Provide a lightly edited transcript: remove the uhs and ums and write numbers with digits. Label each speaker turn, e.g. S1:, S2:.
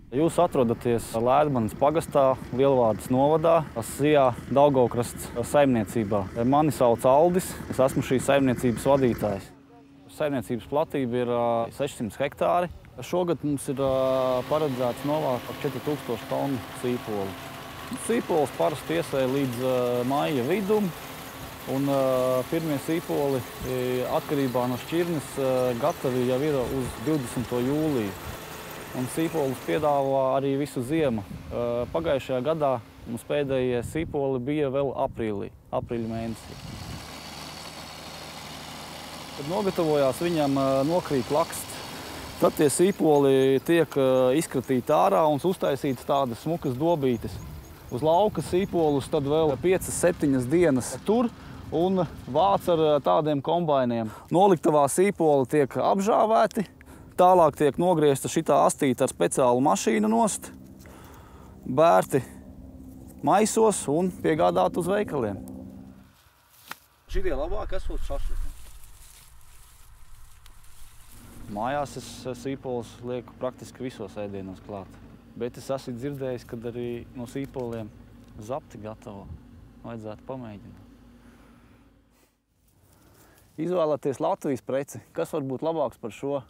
S1: Jūs atrodaties Lēdmanes pagastā, Lielvārdes novadā, Sijā Daugavkrasts saimniecībā. Mani sauc Aldis, es esmu šīs saimniecības vadītājs. Saimniecības platība ir 600 hektāri. Šogad mums ir paredzēts novākt 4000 tonu sīpolu. Sīpols parasti iesēja līdz maija vidum, un pirmie sīpoli atkarībā no šķirnes gatavi jau ir uz 20. jūliju. Un sīpolus piedāvā arī visu ziemu. Pagājušajā gadā mums pēdējie sīpoli bija vēl aprīļa mēnesī. Kad nogatavojās, viņam nokrīt laksts. Tad tie sīpoli tiek izkratīti ārā un uztaisītas tādas smukas dobītes. Uz lauka sīpolus tad vēl 5–7 dienas tur un vāc ar tādiem kombainiem. Noliktavā sīpoli tiek apžāvēti. Tālāk tiek nogriezta šitā astīta ar speciālu mašīnu nost, bērti maisos un piegādāt uz veikaliem.
S2: Šitie labāk esot šašlikam?
S1: Mājās es sīpolus lieku praktiski visos ēdienos klāt. Bet es esmu dzirdējis, ka arī no sīpoliem zapti gatavo. Vajadzētu pamēģināt. Izvēlēties Latvijas preci. Kas var būt labāks par šo?